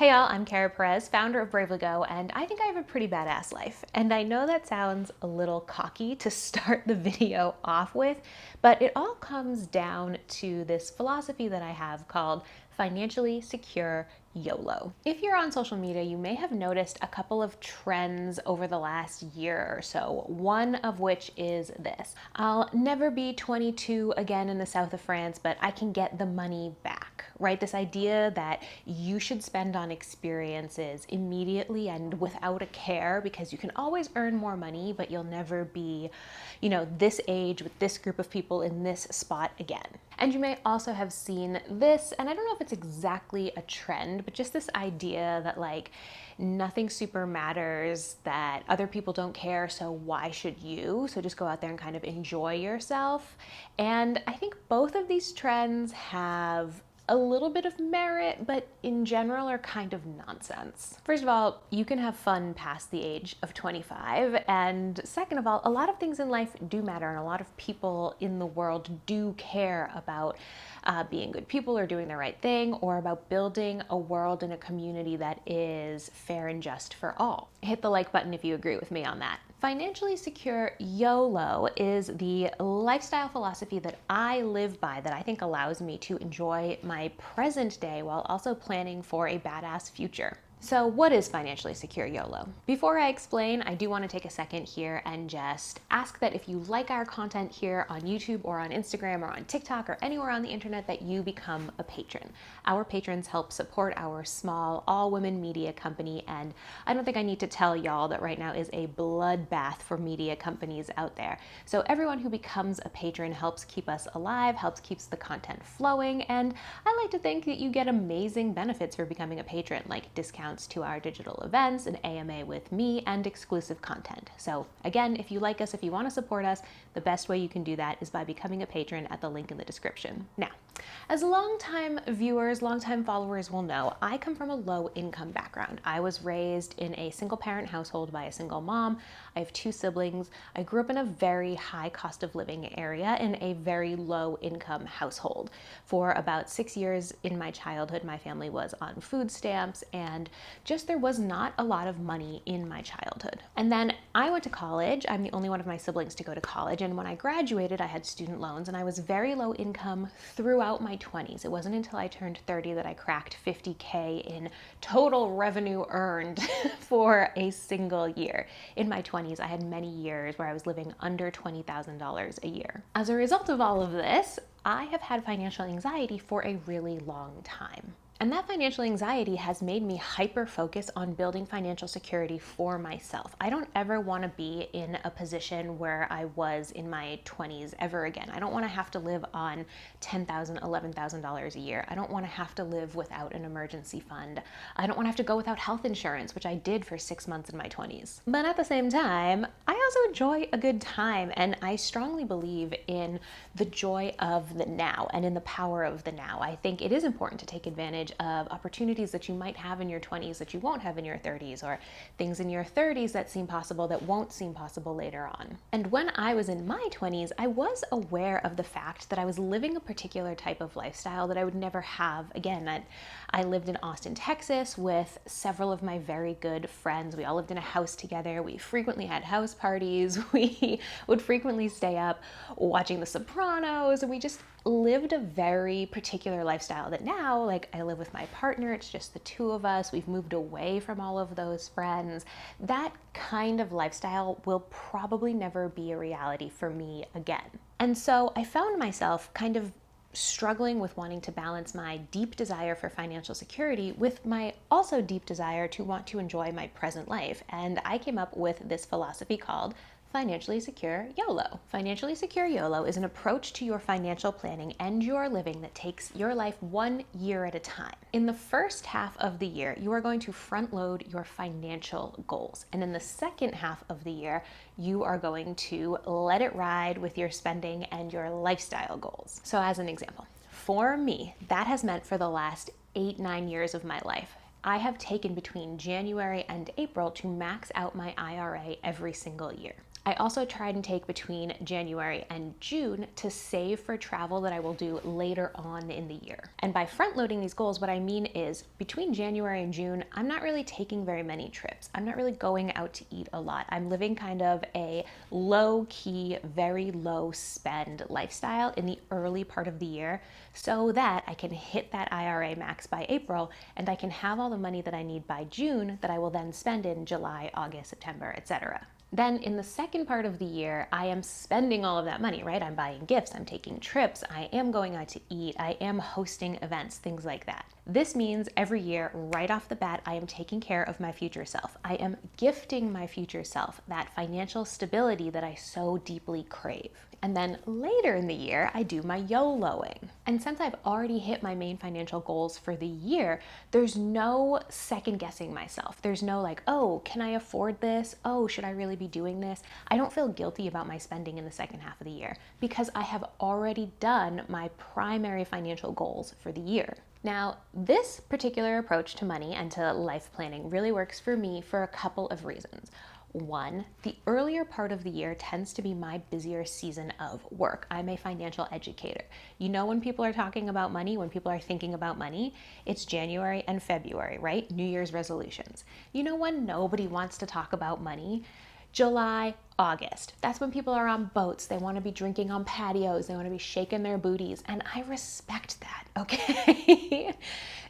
Hey y'all, I'm Kara Perez, founder of Bravely Go, and I think I have a pretty badass life. And I know that sounds a little cocky to start the video off with, but it all comes down to this philosophy that I have called financially secure YOLO. If you're on social media, you may have noticed a couple of trends over the last year or so, one of which is this: I'll never be 22 again in the south of France, but I can get the money back, right? This idea that you should spend on experiences immediately and without a care because you can always earn more money, but you'll never be, this age with this group of people in this spot again. And you may also have seen this, and I don't know if it's exactly a trend, but just this idea that nothing super matters, that other people don't care, so why should you? So just go out there and kind of enjoy yourself. And I think both of these trends have a little bit of merit, but in general are kind of nonsense. First of all, you can have fun past the age of 25. And second of all, a lot of things in life do matter, and a lot of people in the world do care about being good people or doing the right thing, or about building a world and a community that is fair and just for all. Hit the like button if you agree with me on that. Financially secure YOLO is the lifestyle philosophy that I live by, that I think allows me to enjoy my present day while also planning for a badass future. So what is financially secure YOLO? Before I explain, I do want to take a second here and just ask that if you like our content here on YouTube or on Instagram or on TikTok or anywhere on the internet, that you become a patron. Our patrons help support our small all-women media company, and I don't think I need to tell y'all that right now is a bloodbath for media companies out there. So everyone who becomes a patron helps keep us alive, helps keeps the content flowing, and I like to think that you get amazing benefits for becoming a patron, like discounts to our digital events, an AMA with me, and exclusive content. So again, if you like us, if you want to support us, the best way you can do that is by becoming a patron at the link in the description. Now, as longtime viewers, longtime followers will know, I come from a low income background. I was raised in a single parent household by a single mom. I have 2 siblings. I grew up in a very high cost of living area in a very low income household. For about 6 years in my childhood, my family was on food stamps, and just there was not a lot of money in my childhood. And then I went to college. I'm the only one of my siblings to go to college. And when I graduated, I had student loans, and I was very low income throughout my 20s. It wasn't until I turned 30 that I cracked 50K in total revenue earned for a single year. In my 20s, I had many years where I was living under $20,000 a year. As a result of all of this, I have had financial anxiety for a really long time. And that financial anxiety has made me hyper-focus on building financial security for myself. I don't ever want to be in a position where I was in my 20s ever again. I don't want to have to live on $10,000, $11,000 a year. I don't want to have to live without an emergency fund. I don't want to have to go without health insurance, which I did for 6 months in my 20s. But at the same time, I also enjoy a good time, and I strongly believe in the joy of the now and in the power of the now. I think it is important to take advantage of opportunities that you might have in your 20s that you won't have in your 30s, or things in your 30s that seem possible that won't seem possible later on. And when I was in my 20s, I was aware of the fact that I was living a particular type of lifestyle that I would never have again. I lived in Austin, Texas with several of my very good friends. We all lived in a house together. We frequently had house parties. We would frequently stay up watching The Sopranos, and we just lived a very particular lifestyle that now, I live with my partner, it's just the 2 of us, we've moved away from all of those friends. That kind of lifestyle will probably never be a reality for me again. And so I found myself kind of struggling with wanting to balance my deep desire for financial security with my also deep desire to want to enjoy my present life. And I came up with this philosophy called financially secure YOLO. Financially secure YOLO is an approach to your financial planning and your living that takes your life 1 year at a time. In the first half of the year, you are going to front load your financial goals. And in the second half of the year, you are going to let it ride with your spending and your lifestyle goals. So as an example, for me, that has meant for the last 8-9 years of my life, I have taken between January and April to max out my IRA every single year. I also try and take between January and June to save for travel that I will do later on in the year. And by front loading these goals, what I mean is between January and June, I'm not really taking very many trips. I'm not really going out to eat a lot. I'm living kind of a low key, very low spend lifestyle in the early part of the year so that I can hit that IRA max by April and I can have all the money that I need by June that I will then spend in July, August, September, etc. Then in the second part of the year, I am spending all of that money, right? I'm buying gifts, I'm taking trips, I am going out to eat, I am hosting events, things like that. This means every year, right off the bat, I am taking care of my future self. I am gifting my future self that financial stability that I so deeply crave. And then later in the year, I do my YOLOing. And since I've already hit my main financial goals for the year, there's no second guessing myself. There's no like, oh, can I afford this? Oh, should I really be doing this? I don't feel guilty about my spending in the second half of the year because I have already done my primary financial goals for the year. Now, this particular approach to money and to life planning really works for me for a couple of reasons. One, the earlier part of the year tends to be my busier season of work. I'm a financial educator. You know, when people are talking about money, when people are thinking about money, it's January and February, right? New Year's resolutions. You know when nobody wants to talk about money? July, August. That's when people are on boats. They want to be drinking on patios. They want to be shaking their booties. And I respect that, okay?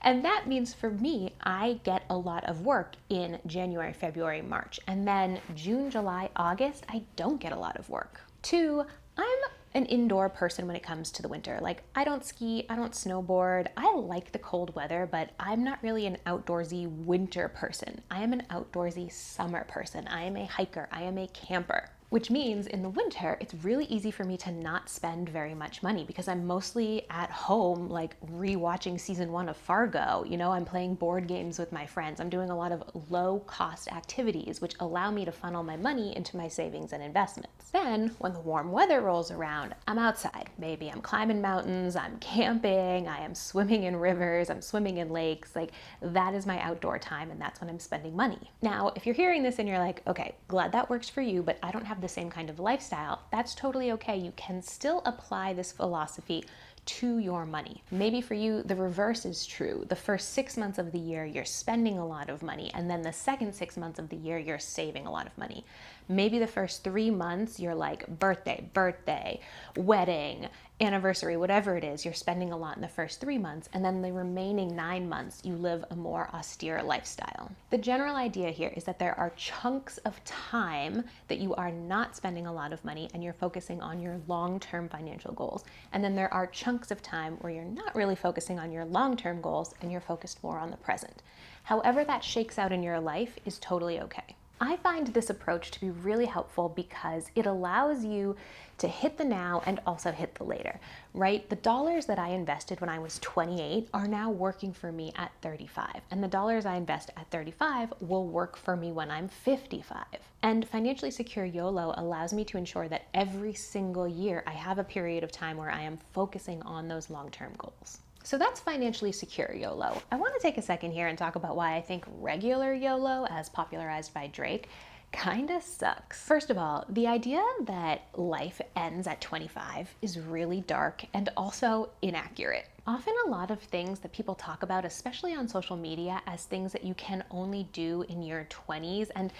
And that means for me, I get a lot of work in January, February, March. And then June, July, August, I don't get a lot of work. Two, I'm an indoor person when it comes to the winter. Like, I don't ski, I don't snowboard. I like the cold weather, but I'm not really an outdoorsy winter person. I am an outdoorsy summer person. I am a hiker, I am a camper. Which means in the winter, it's really easy for me to not spend very much money because I'm mostly at home, like rewatching season 1 of Fargo. You know, I'm playing board games with my friends. I'm doing a lot of low cost activities, which allow me to funnel my money into my savings and investments. Then when the warm weather rolls around, I'm outside. Maybe I'm climbing mountains, I'm camping, I am swimming in rivers, I'm swimming in lakes. Like, that is my outdoor time, and that's when I'm spending money. Now, if you're hearing this and you're like, okay, glad that works for you, but I don't have the same kind of lifestyle, that's totally okay. You can still apply this philosophy to your money. Maybe for you, the reverse is true. The first 6 months of the year, you're spending a lot of money, and then the second 6 months of the year, you're saving a lot of money. Maybe the first 3 months, you're like birthday, wedding, anniversary, whatever it is, you're spending a lot in the first 3 months, and then the remaining 9 months, you live a more austere lifestyle. The general idea here is that there are chunks of time that you are not spending a lot of money and you're focusing on your long-term financial goals. And then there are chunks of time where you're not really focusing on your long-term goals and you're focused more on the present. However that shakes out in your life is totally okay. I find this approach to be really helpful because it allows you to hit the now and also hit the later, right? The dollars that I invested when I was 28 are now working for me at 35, and the dollars I invest at 35 will work for me when I'm 55. And Financially Secure YOLO allows me to ensure that every single year I have a period of time where I am focusing on those long-term goals. So that's Financially Secure YOLO. I want to take a second here and talk about why I think regular YOLO, as popularized by Drake, kinda sucks. First of all, the idea that life ends at 25 is really dark and also inaccurate. Often a lot of things that people talk about, especially on social media, as things that you can only do in your 20s and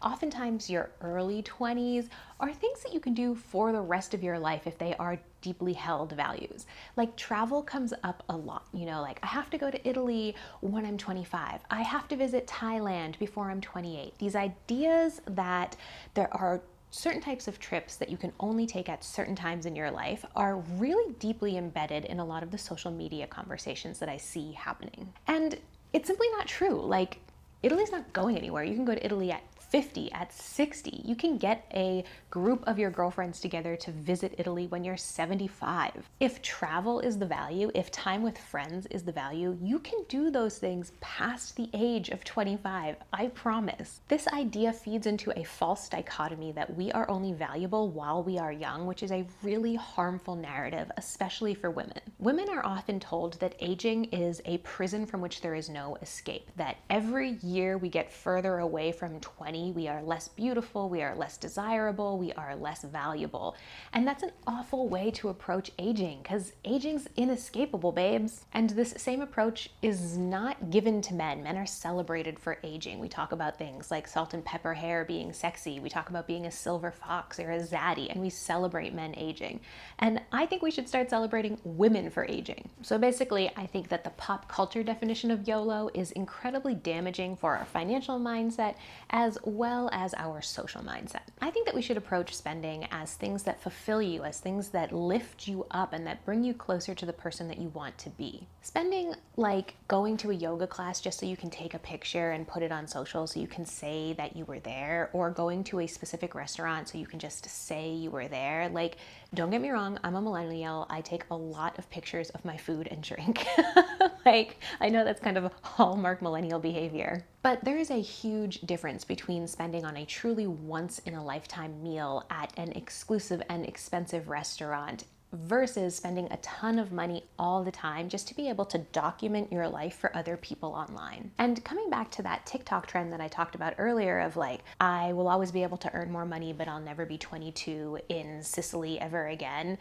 oftentimes your early 20s, are things that you can do for the rest of your life if they are deeply held values. Like travel comes up a lot, you know, like I have to go to Italy when I'm 25. I have to visit Thailand before I'm 28. These ideas that there are certain types of trips that you can only take at certain times in your life are really deeply embedded in a lot of the social media conversations that I see happening. And it's simply not true. Like, Italy's not going anywhere. You can go to Italy at 50, at 60. You can get a group of your girlfriends together to visit Italy when you're 75. If travel is the value, if time with friends is the value, you can do those things past the age of 25, I promise. This idea feeds into a false dichotomy that we are only valuable while we are young, which is a really harmful narrative, especially for women. Women are often told that aging is a prison from which there is no escape, that every year we get further away from 20 money, we are less beautiful, we are less desirable, we are less valuable. And that's an awful way to approach aging, because aging's inescapable, babes. And this same approach is not given to men. Men are celebrated for aging. We talk about things like salt and pepper hair being sexy. We talk about being a silver fox or a zaddy, and we celebrate men aging. And I think we should start celebrating women for aging. So basically, I think that the pop culture definition of YOLO is incredibly damaging for our financial mindset as well as our social mindset. I think that we should approach spending as things that fulfill you, as things that lift you up and that bring you closer to the person that you want to be. Spending like going to a yoga class just so you can take a picture and put it on social so you can say that you were there, or going to a specific restaurant so you can just say you were there. Like, don't get me wrong, I'm a millennial. I take a lot of pictures of my food and drink. Like, I know that's kind of a hallmark millennial behavior. But there is a huge difference between spending on a truly once-in-a-lifetime meal at an exclusive and expensive restaurant versus spending a ton of money all the time just to be able to document your life for other people online. And coming back to that TikTok trend that I talked about earlier of like, I will always be able to earn more money, but I'll never be 22 in Sicily ever again.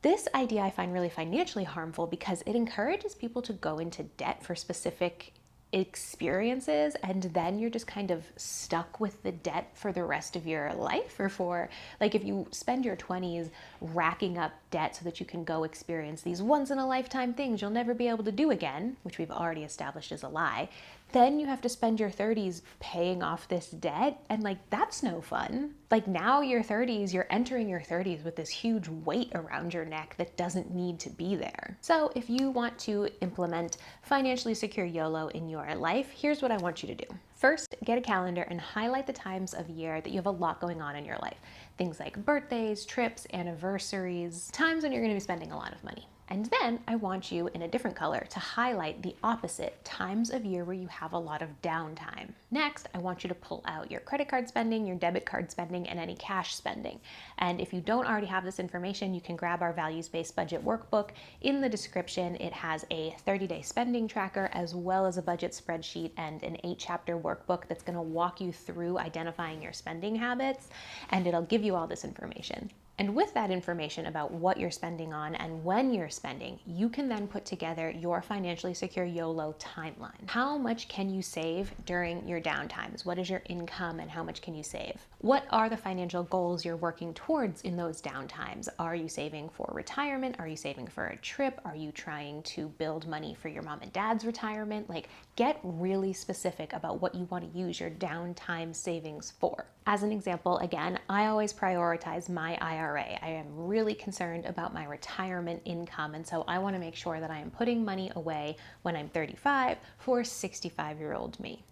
This idea I find really financially harmful because it encourages people to go into debt for specific experiences, and then you're just kind of stuck with the debt for the rest of your life. Or for like, if you spend your 20s racking up debt so that you can go experience these once in a lifetime things you'll never be able to do again, which we've already established is a lie, then you have to spend your 30s paying off this debt, and like, that's no fun. Like, now your 30s, you're entering your 30s with this huge weight around your neck that doesn't need to be there. So if you want to implement financially secure YOLO in your life, here's what I want you to do. First, get a calendar and highlight the times of year that you have a lot going on in your life. Things like birthdays, trips, anniversaries, times when you're going to be spending a lot of money. And then I want you, in a different color, to highlight the opposite times of year where you have a lot of downtime. Next, I want you to pull out your credit card spending, your debit card spending, and any cash spending. And if you don't already have this information, you can grab our values-based budget workbook. In the description, it has a 30-day spending tracker as well as a budget spreadsheet and an 8-chapter workbook that's going to walk you through identifying your spending habits, and it'll give you all this information. And with that information about what you're spending on and when you're spending, you can then put together your financially secure YOLO timeline. How much can you save during your downtimes? What is your income and how much can you save? What are the financial goals you're working towards in those downtimes? Are you saving for retirement? Are you saving for a trip? Are you trying to build money for your mom and dad's retirement? Like, get really specific about what you want to use your downtime savings for. As an example, again, I always prioritize my IRA. I am really concerned about my retirement income, and so I want to make sure that I am putting money away when I'm 35 for 65-year-old me.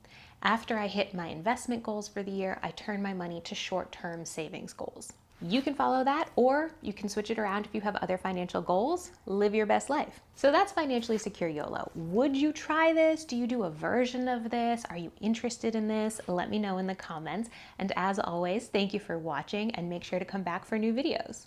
After I hit my investment goals for the year, I turn my money to short-term savings goals. You can follow that, or you can switch it around if you have other financial goals. Live your best life. So that's financially secure YOLO. Would you try this? Do you do a version of this? Are you interested in this? Let me know in the comments. And as always, thank you for watching, and make sure to come back for new videos.